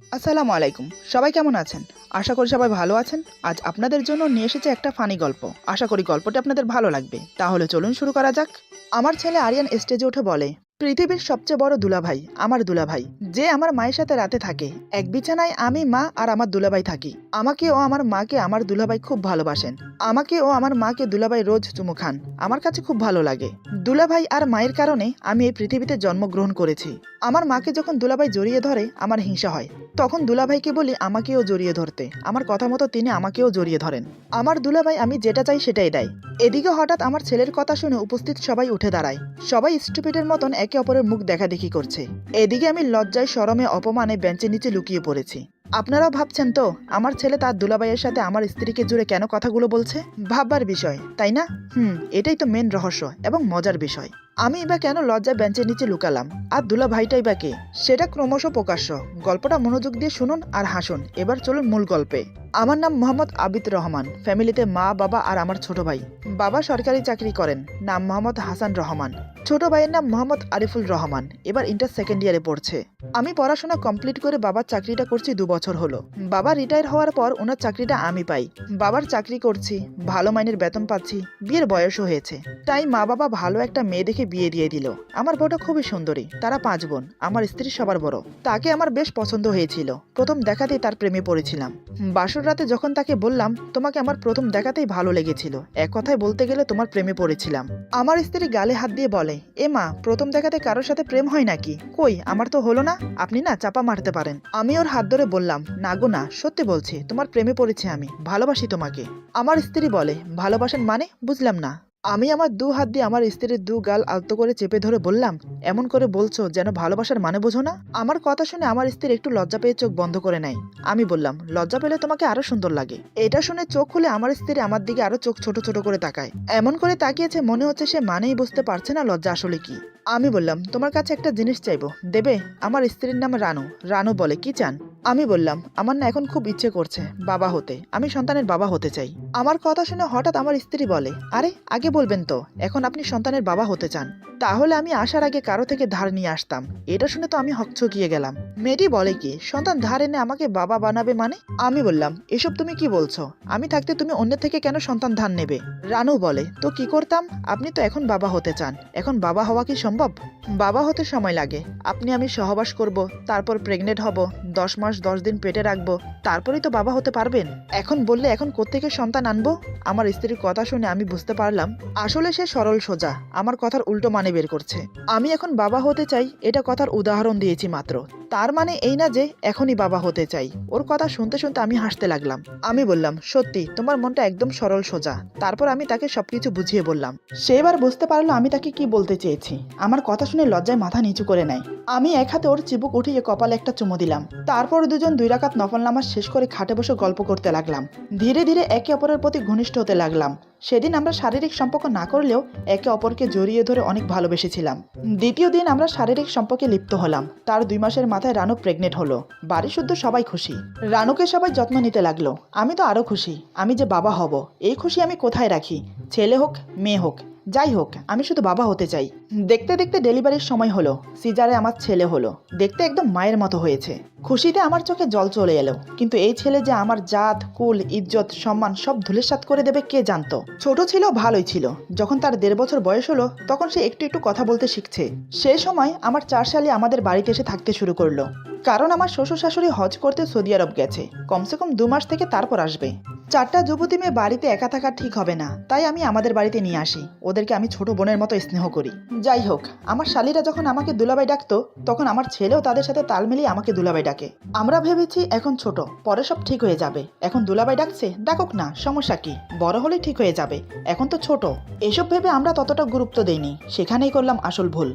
আসসালামু আলাইকুম। সবাই কেমন আছেন? আশা করি সবাই ভালো আছেন। আজ আপনাদের জন্য নিয়ে এসেছি একটা ফানি গল্প। আশা করি গল্পটি আপনাদের ভালো লাগবে। তাহলে চলুন শুরু করা যাক। আমার ছেলে আরিয়ান স্টেজে উঠে বলে, পৃথিবীর সবচেয়ে বড় দুলাভাই আমার দুলাভাই, যে আমার মায়ের সাথে রাতে থাকে। এক বিছানায় আমি, মা আর আমার দুলাভাই থাকি। আমাকে ও আমার মাকে আমার দুলাভাই খুব ভালোবাসেন। আমাকে ও আমার মাকে দুলাভাই রোজ চুমু খান। আমার কাছে খুব ভালো লাগে। দুলাভাই আর মায়ের কারণে আমি এই পৃথিবীতে জন্মগ্রহণ করেছি। আমার মাকে যখন দুলাভাই জড়িয়ে ধরে আমার হিংসা হয়। তখন দুলাভাইকে বলি আমাকেও জড়িয়ে ধরতে। আমার কথা মতো তিনি আমাকেও জড়িয়ে ধরেন। আমার দুলাভাই আমি যেটা চাই সেটাই দেয়। এদিকে হঠাৎ আমার ছেলের কথা শুনে উপস্থিত সবাই উঠে দাঁড়ায়। সবাই স্টুপিডের মতন একে অপরের মুখ দেখাদেখি করছে। এদিকে আমি লজ্জায় শরমে অপমানে বেঞ্চের নিচে লুকিয়ে পড়েছি। আপনারাও ভাবছেন তো আমার ছেলে তার দুলাভাইয়ের সাথে আমার স্ত্রীকে জুড়ে কেন কথাগুলো বলছে? ভাববার বিষয়, তাই না? এটাই তো মেন রহস্য এবং মজার বিষয়। আমি বা কেন লজ্জায় বেঞ্চের নিচে লুকালাম, আর দুলা ভাইটাই বা কে, সেটা ক্রমশ প্রকাশ্য। গল্পটা মনোযোগ দিয়ে শুনুন আর হাসুন। এবার চলুন মূল গল্পে। আমার নাম মোহাম্মদ আবিদ রহমান। ফ্যামিলিতে মা, বাবা আর আমার ছোট ভাই। বাবা সরকারি চাকরি করেন। নাম মোহাম্মদ হাসান রহমান। ছোট ভাইয়ের নাম মোহাম্মদ আরিফুল রহমান। এবার ইন্টার সেকেন্ড ইয়ারে পড়ছে। আমি পড়াশোনা কমপ্লিট করে বাবার চাকরিটা করছি 2 বছর হলো। বাবা রিটায়ার হওয়ার পর ওনার চাকরিটা আমি পাই। বাবার চাকরি করছি, ভালো মাইনের বেতন পাচ্ছি, বিয়ের বয়সও হয়েছে। তাই মা বাবা ভালো একটা মেয়ে দেখে বিয়ে দিয়ে দিল। আমার বউটা খুবই সুন্দরী। তারা 5 বোন। আমার স্ত্রী সবার বড়। তাকে আমার বেশ পছন্দ হয়েছিল। প্রথম দেখাতেই তার প্রেমে পড়েছিলাম। বাসর রাতে যখন তাকে বললাম তোমাকে আমার প্রথম দেখাতেই ভালো লেগেছিল, এক কথায় বলতে গেলে তোমার প্রেমে পড়েছিলাম। আমার স্ত্রী গালে হাত দিয়ে বলে, এ মা, প্রথম দেখাতে কারোর সাথে প্রেম হয় নাকি? কই, আমার তো হলো না। আপনি না চাপা মারতে পারেন। আমি ওর হাত ধরে বললাম, না গো না, সত্যি বলছি, তোমার প্রেমে পড়েছি আমি, ভালোবাসি তোমাকে। আমার স্ত্রী বলে, ভালোবাসেন মানে? বুঝলাম না। আমি আমার 2 হাত দিয়ে আমার স্ত্রীর 2 গাল আলতো করে চেপে ধরে বললাম, এমন করে বলছো যেন ভালোবাসার মানে বোঝো না। আমার কথা শুনে আমার স্ত্রী একটু লজ্জা পেয়ে চোখ বন্ধ করে নেয়। আমি বললাম, লজ্জা পেলে তোমাকে আরো সুন্দর লাগে। এটা শুনে চোখ খুলে আমার স্ত্রী আমার দিকে আরো চোখ ছোট ছোট করে তাকায়। এমন করে তাকিয়েছে মনে হচ্ছে সে মানেই বুঝতে পারছে না লজ্জা আসলে কি। আমি বললাম, তোমার কাছে একটা জিনিস চাইবো, দেবে? আমার স্ত্রীর নাম রানু। রানু বলে, কি চান? আমি বললাম, আমার না এখন খুব ইচ্ছে করছে বাবা হতে। আমি সন্তানের বাবা হতে চাই। আমার কথা শুনে হঠাৎ আমার স্ত্রী বলে, আরে আগে বলবেন তো এখন আপনি সন্তানের বাবা হতে চান। তাহলে আমি আসার আগে কারো থেকে ধার নিয়ে আসতাম। এটা শুনে তো আমি হকচকিয়ে গেলাম। মেয়েটি বলে কি, সন্তান ধার এনে আমাকে বাবা বানাবে মানে? আমি বললাম, এসব তুমি কি বলছো? আমি থাকতে তুমি অন্যের থেকে কেন সন্তান ধার নেবে? রানু বলে, তো কি করতাম? আপনি তো এখন বাবা হতে চান, এখন বাবা হওয়া কি সম্ভব? বাবা হতে সময় লাগে। আপনি আমি সহবাস করব, তারপর প্রেগনেন্ট হব, 10 মাস 10 দিন পেটে রাখবো, তারপরেই তো বাবা হতে পারবেন। এখন বললে এখন কোত্থেকে সন্তান আনবো? আমার স্ত্রীর কথা শুনে আমি বুঝতে পারলাম আসলে সে সরল সোজা আমার কথার উল্টো মানে বের করছে। আমি এখন বাবা হতে চাই এটা কথার উদাহরণ দিয়েছি মাত্র, তার মানে এই না যে এখনই বাবা হতে চাই। ওর কথা শুনতে শুনতে আমি হাসতে লাগলাম। আমি বললাম, সত্যি তোমার মনটা একদম সরল সোজা। তারপর আমি তাকে সবকিছু বুঝিয়ে বললাম। সে এবার বুঝতে পারলো আমি তাকে কি বলতে চেয়েছি। আমার কথা শুনে লজ্জায় মাথা নিচু করে নেয়। আমি এক হাতে ওর চিবুক উঠিয়ে কপালে একটা চুমু দিলাম। তারপর দুজন 2 রাকাত নফল নামাজ শেষ করে খাটে বসে গল্প করতে লাগলাম। ধীরে ধীরে একে অপরের প্রতি ঘনিষ্ঠ হতে লাগলাম। সেদিন আমরা শারীরিক সম্পর্ক না করলেও একে অপরকে জড়িয়ে ধরে অনেক ভালোবেসেছিলাম। দ্বিতীয় দিন আমরা শারীরিক সম্পর্কে লিপ্ত হলাম। তার 2 মাসের মাথায় রানু প্রেগনেন্ট হলো। বাড়ি শুদ্ধ সবাই খুশি। রানুকে সবাই যত্ন নিতে লাগলো। আমি তো আরো খুশি। আমি যে বাবা হব, এই খুশি আমি কোথায় রাখি? ছেলে হোক মেয়ে হোক যাই হোক, আমি শুধু বাবা হতে চাই। দেখতে দেখতে ডেলিভারির সময় হলো। সিজারে আমার ছেলে হলো। দেখতে একদম মায়ের মতো হয়েছে। খুশিতে আমার চোখে জল চলে এলো। কিন্তু এই ছেলে যে আমার জাত কুল ইজ্জত সম্মান সব ধুলিস্যাৎ করে দেবে কে জানতো। ছোট ছিল ভালোই ছিল। যখন তার 1.5 বছর বয়স হলো তখন সে একটু একটু কথা বলতে শিখছে। সেই সময় আমার 4 শালি আমাদের বাড়িতে এসে থাকতে শুরু করলো। কারণ আমার শ্বশুর শাশুড়ি হজ করতে সৌদি আরব গেছে। কমসে কম 2 মাস থেকে তারপর আসবে। 4টা যুবতী মেয়ে বাড়িতে একা থাকা ঠিক হবে না, তাই আমি আমাদের বাড়িতে নিয়ে আসি। ওদেরকে আমি ছোট বোনের মতো স্নেহ করি। যাই হোক, আমার শালীরা যখন আমাকে দুলাভাই ডাকতো তখন আমার ছেলেও তাদের সাথে তাল মিলিয়ে আমাকে দুলাভাই ডাকে। আমরা ভেবেছি এখন ছোট, পরে সব ঠিক হয়ে যাবে। এখন দুলাভাই ডাকছে, ডাকুক না, সমস্যা কি? বড় হলে ঠিক হয়ে যাবে, এখন তো ছোট। এসব ভেবে আমরা ততটা গুরুত্ব দেইনি। সেখানেই করলাম আসল ভুল।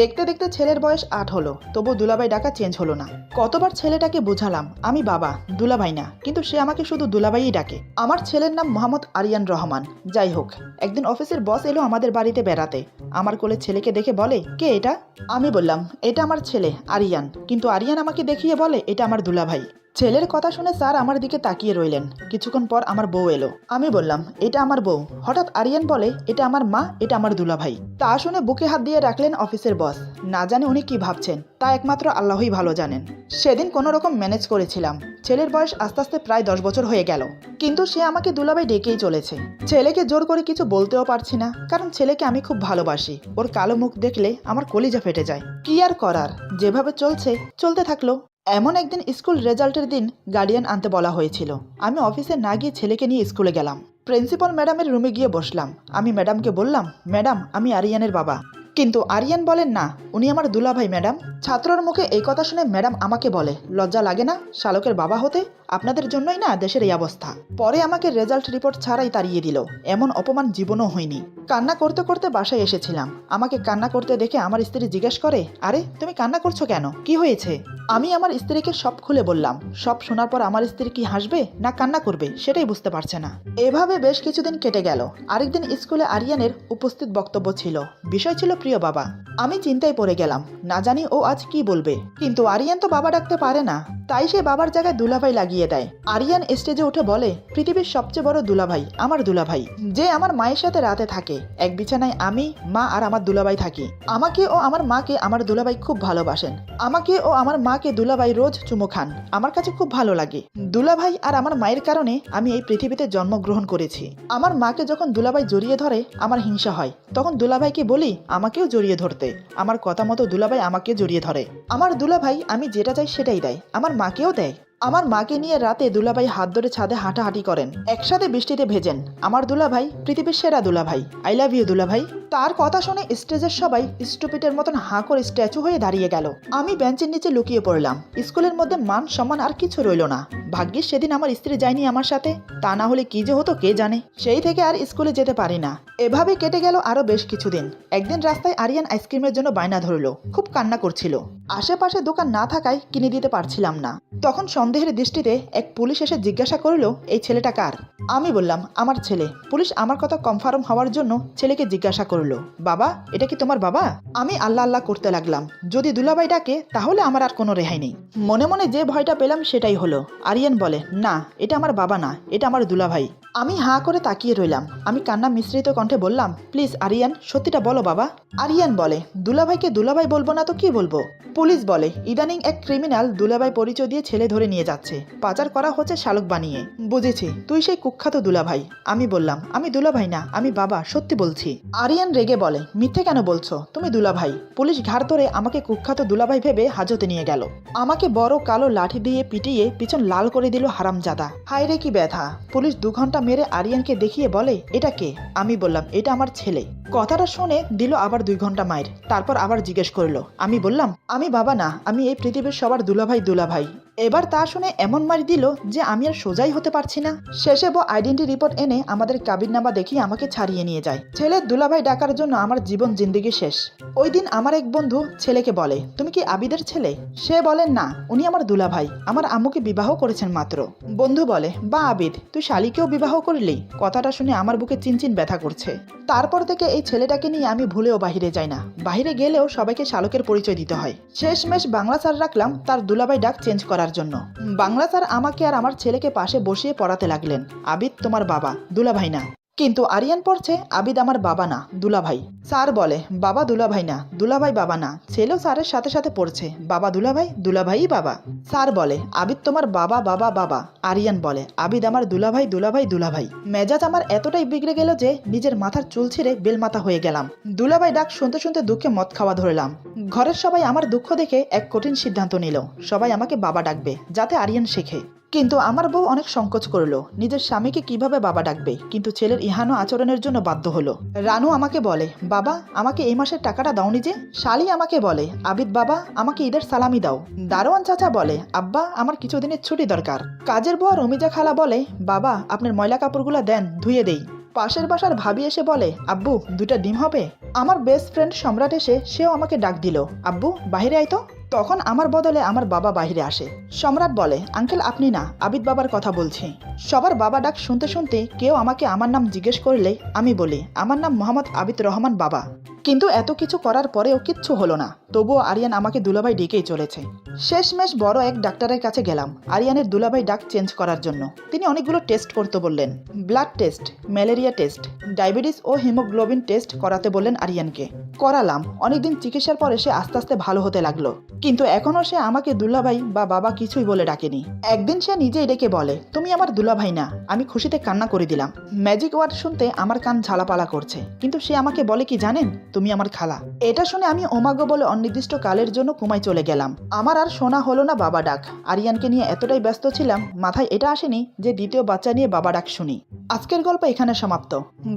দেখতে দেখতে ছেলের বয়স 8 হলো, তবু দুলাভাই ডাকা চেঞ্জ হলো না। কতবার ছেলেটাকে বুঝালাম আমি বাবা, দুলাভাই না, কিন্তু সে আমাকে শুধু দুলাভাইই ডাকে। আমার ছেলের নাম মোহাম্মদ আরিয়ান রহমান। যাই হোক, একদিন অফিসের বস এলো আমাদের বাড়িতে বেড়াতে। আমার কোলে ছেলেকে দেখে বলে, কে এটা? আমি বললাম, এটা আমার ছেলে আরিয়ান। কিন্তু আরিয়ান আমাকে দেখিয়ে বলে, এটা আমার দুলাভাই। ছেলের কথা শুনে স্যার আমার দিকে তাকিয়ে রইলেন। কিছুক্ষণ পর আমার বউ এলো। আমি বললাম, এটা আমার বউ। হঠাৎ আরিয়ান বলে, এটা আমার মা, এটা আমার দুলাভাই। তা শুনে বুকে হাত দিয়ে রাখলেন অফিসের বস। না জানি উনি কি ভাবছেন, তা একমাত্র আল্লাহই ভালো জানেন। সেদিন কোনো রকম ম্যানেজ করেছিলাম। ছেলের বয়স আস্তে আস্তে প্রায় 10 বছর হয়ে গেল, কিন্তু সে আমাকে দুলাভাই ডেকেই চলেছে। ছেলেকে জোর করে কিছু বলতেও পারছি না, কারণ ছেলেকে আমি খুব ভালোবাসি। ওর কালো মুখ দেখলে আমার কলিজা ফেটে যায়। কি আর করার, যেভাবে চলছে চলতে থাকলো। এমন একদিন স্কুল রেজাল্টের দিন গার্ডিয়ান আনতে বলা হয়েছিল। আমি অফিসে না গিয়ে ছেলেকে নিয়ে স্কুলে গেলাম। প্রিন্সিপাল ম্যাডামের রুমে গিয়ে বসলাম। আমি ম্যাডামকে বললাম, ম্যাডাম আমি আরিয়ানের বাবা। কিন্তু আরিয়ান বলেন, না উনি আমার দুলাভাই ম্যাডাম। ছাত্রর মুখে এই কথা শুনে ম্যাডাম আমাকে বলে, লজ্জা লাগে না শালকের বাবা হতে? আপনাদের জন্যই না দেশের এই অবস্থা। পরে আমাকে রেজাল্ট রিপোর্ট ছাড়াই তাড়িয়ে দিল। এমন অপমান জীবনও হয়নি। কান্না করতে করতে বাসায় এসেছিলাম। আমাকে কান্না করতে দেখে আমার স্ত্রী জিজ্ঞেস করে, আরে তুমি কান্না করছো কেন, কি হয়েছে? আমি আমার স্ত্রীকে সব খুলে বললাম। সব শোনার পর আমার স্ত্রী কি হাসবে না কান্না করবে সেটাই বুঝতে পারছে না। এভাবে বেশ কিছুদিন কেটে গেল। আরেকদিন স্কুলে আরিয়ানের উপস্থিত বক্তব্য ছিল। বিষয় ছিল প্রিয় বাবা। আমি চিন্তায় পড়ে গেলাম, না জানি ও আজ কি বলবে। কিন্তু আরিয়ান তো বাবা ডাকতে পারে না, তাই সে বাবার জায়গায় দুলাভাই লাগিয়ে দেয়। আরিয়ান স্টেজে উঠে বলে, পৃথিবীর সবচেয়ে বড় দুলাভাই আমার দুলাভাই, যে আমার মায়ের সাথে রাতে থাকে। এক বিছানায় আমি, মা আর আমার দুলাভাই থাকি। আমাকে ও আমার মাকে আমার দুলাভাই খুব ভালোবাসেন। আমাকে ও আমার মাকে দুলাভাই রোজ চুমু খান। আমার কাছে খুব ভালো লাগে। দুলাভাই আর আমার মায়ের কারণে আমি এই পৃথিবীতে জন্মগ্রহণ করেছি। আমার মাকে যখন দুলাভাই জড়িয়ে ধরে আমার হিংসা হয়, তখন দুলাভাইকে বলি আমাকেও জড়িয়ে ধরতে। আমার কথা মতো দুলাভাই আমাকে জড়িয়ে ধরে। আমার দুলাভাই আমি যেটা চাই সেটাই দেয়, আমার মাকেও দেয়। আমার মাকে নিয়ে রাতে দুলাভাই হাত ধরে ছাদে হাঁটাহাঁটি করেন, একসাথে বৃষ্টিতে ভেজেন। আমার দুলাভাই পৃথিবীর সেরা দুলাভাই। আই লাভ ইউ দুলাভাই। তার কথা শুনে স্টেজের সবাই স্টুপিটের মতন হাঁ করে স্ট্যাচু হয়ে দাঁড়িয়ে গেল। আমি বেঞ্চের নিচে লুকিয়ে পড়লাম। স্কুলের মধ্যে মান সম্মান আর কিছু রইল না। ভাগ্যিস সেদিন আমার স্ত্রী যায়নি আমার সাথে, তা না হলে কি যে হতো কে জানে। সেই থেকে আর স্কুলে যেতে পারি না। এভাবে কেটে গেল আরো বেশ কিছুদিন। একদিন রাস্তায় আরিয়ান আইসক্রিমের জন্য বায়না ধরলো। খুব কান্না করছিল। আশেপাশে দোকান না থাকায় কিনে দিতে পারছিলাম না। তখন সন্দেহের দৃষ্টিতে এক পুলিশ এসে জিজ্ঞাসা করলো, এই ছেলেটা কার? আমি বললাম, আমার ছেলে। পুলিশ আমার কথা কনফার্ম হওয়ার জন্য ছেলেকে জিজ্ঞাসা করলো, বাবা এটা কি তোমার বাবা? আমি আল্লাহ আল্লাহ করতে লাগলাম, যদি দুলাভাই ডাকে তাহলে আমার আর কোনো রেহাই নেই। মনে মনে যে ভয়টা পেলাম সেটাই হলো। আরিয়ান বলে, না এটা আমার বাবা না, এটা আমার দুলাভাই। আমি হাঁ করে তাকিয়ে রইলাম। আমি কান্না মিশ্রিত কণ্ঠে বললাম, প্লিজ আরিয়ান সত্যিটা বলো বাবা। আরিয়ান বলে, দুলাভাইকে দুলাভাই বলবো না তো কি বলবো? পুলিশ বলে, ইদানিং এক ক্রিমিনাল দুলাভাই পরিচয় দিয়ে ছেলে ধরে নিয়ে যাচ্ছে, পাচার করা হচ্ছে শালক বানিয়ে। বুঝেছি তুই সেই কুখ্যাত দুলাভাই। আমি বললাম, আমি দুলাভাই না, আমি বাবা, সত্যি বলছি। আরিয়ান রেগে বলে, মিথ্যে কেন বলছো, তুমি দুলাভাই। পুলিশ ঘাড় ধরে আমাকে কুখ্যাত দুলাভাই ভেবে হাজতে নিয়ে গেল। আমাকে বড় কালো লাঠি দিয়ে পিটিয়ে পিছন লাল করে দিল হারামজাদা। হায় রে কি ব্যথা। পুলিশ 2 ঘন্টা মেরে আরিয়ানকে দেখিয়ে বলে, এটা কে? আমি বললাম, এটা আমার ছেলে। কথাটা শুনে দিল আবার 2 ঘন্টা মায়ের। তারপর আবার জিজ্ঞেস করলো। আমি বললাম, আমি বাবা না, আমি এই পৃথিবীর সবার দুলাভাই দুলাভাই। এবার তা শুনে এমন মার দিল যে আমি আর সোজাই হতে পারছি না। শেষে বউ আইডেন্টি রিপোর্ট এনে আমাদের কাবিননামা দেখিয়ে আমাকে ছাড়িয়ে নিয়ে যায়। ছেলের দুলাভাই ডাকার জন্য আমার জীবন জিন্দেগি শেষ। ওই দিন আমার এক বন্ধু ছেলেকে বলে, তুমি কি আবিদের ছেলে? সে বলেন, না উনি আমার দুলাভাই, আমার আম্মুকে বিবাহ করেছেন মাত্র। বন্ধু বলে, বা আবিদ তুই শালিকেও বিবাহ করলি? কথাটা শুনে আমার বুকে চিনচিন ব্যথা করছে। তারপর থেকে এই ছেলেটাকে নিয়ে আমি ভুলেও বাহিরে যাই না। বাহিরে গেলেও সবাইকে শালকের পরিচয় দিতে হয়। শেষমেশ বাংলা স্যার রাখলাম তার দুলাভাই ডাক চেঞ্জ করার জন্য। বাংলা স্যার আমাকে আর আমার ছেলেকে পাশে বসিয়ে পড়াতে লাগলেন, আবিদ তোমার বাবা, দুলাভাই না। কিন্তু আরিয়ান পড়ছে, আবিদ আমার বাবা না, দুলাভাই। স্যার বলে, বাবা দুলাভাই না, দুলাভাই বাবা না। ছেলেও স্যারের সাথে সাথে পড়ছে, বাবা দুলাভাই, দুলাভাই বাবা। স্যার বলে, আবিদ তোমার বাবা বাবা বাবা। আরিয়ান বলে, আবিদ আমার দুলাভাই দুলাভাই দুলাভাই। মেজাজ আমার এতটাই বিগড়ে গেল যে নিজের মাথার চুল ছিঁড়ে বেলমাথা হয়ে গেলাম। দুলাভাই ডাক শুনতে শুনতে দুঃখে মদ খাওয়া ধরলাম। ঘরের সবাই আমার দুঃখ দেখে এক কঠিন সিদ্ধান্ত নিল, সবাই আমাকে বাবা ডাকবে যাতে আরিয়ান শেখে। কিন্তু আমার বউ অনেক সংকোচ করলো, নিজের স্বামীকে কিভাবে বাবা ডাকবে। কিন্তু ছেলের ইহানো আচরণের জন্য বাধ্য হলো। রানু আমাকে বলে, বাবা আমাকে এই মাসের টাকাটা দাওনি যে। শালি আমাকে বলে, আবিদ বাবা আমাকে ঈদের সালামি দাও। দারোয়ান চাচা বলে, আব্বা আমার কিছুদিনের ছুটি দরকার। কাজের বুয়া রমিজা খালা বলে, বাবা আপনার ময়লা কাপড়গুলো দেন ধুয়ে দেই। পাশের বাসার ভাবি এসে বলে, আব্বু 2টা ডিম হবে? আমার বেস্ট ফ্রেন্ড সম্রাট এসে সেও আমাকে ডাক দিল, আব্বু বাইরে আয় তো। তখন আমার বদলে আমার বাবা বাইরে আসে। সম্রাট বলে, আঙ্কেল আপনি না, আবিদ বাবার কথা বলছি। সবার বাবা ডাক শুনতে শুনতে কেউ আমাকে আমার নাম জিজ্ঞেস করলে আমি বলি আমার নাম মোহাম্মদ আবিদ রহমান বাবা। কিন্তু এত কিছু করার পরেও কিচ্ছু হলো না, তবুও আরিয়ান আমাকে দুলাভাই ডেকেই চলেছে। শেষমেশ বড় এক ডাক্তারের কাছে গেলাম আরিয়ানের দুলাভাই ডাক চেঞ্জ করার জন্য। তিনি অনেকগুলো টেস্ট করতে বললেন, blood test, malaria test, diabetes ও হিমোগ্লোবিন টেস্ট করাতে বললেন আরিয়ানকে। করালাম। অনেকদিন চিকিৎসার পরে সে আস্তে আস্তে ভালো হতে লাগলো, কিন্তু এখনও সে আমাকে দুলাভাই বা বাবা কিছুই বলে ডাকেনি। একদিন সে নিজেই ডেকে বলে, তুমি আমার দুলাভাই না। আমি খুশিতে কান্না করে দিলাম। ম্যাজিক ওয়ার্ড শুনতে আমার কান ঝালাপালা করছে, কিন্তু সে আমাকে বলে কি জানেন, তুমি আমার খালা। এটা শুনে আমি ওমাগো বলে অনির্দিষ্ট কালের জন্য কুমায় চলে গেলাম। আমার আর শোনা হলো না বাবা ডাক। আরিয়ানকে নিয়ে এতটাই ব্যস্ত ছিলাম, মাথায় এটা আসেনি যে দ্বিতীয় বাচ্চা নিয়ে বাবা ডাক শুনি। আজকের গল্প এখানে সমাপ্ত।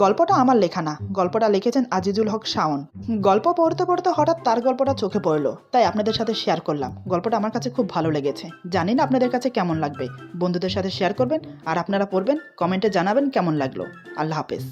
গল্পটা আমার লেখা না, গল্পটা লিখেছেন আজিজুল হক শাওন। গল্প পড়তে পড়তে হঠাৎ তার গল্পটা চোখে পড়লো, তাই আপনাদের সাথে শেয়ার করলাম। গল্পটা আমার কাছে খুব ভালো লেগেছে, জানি না আপনাদের কাছে কেমন লাগবে। বন্ধুদের সাথে শেয়ার করবেন, আর আপনারা পড়বেন, কমেন্টে জানাবেন কেমন লাগলো। আল্লাহ হাফেজ।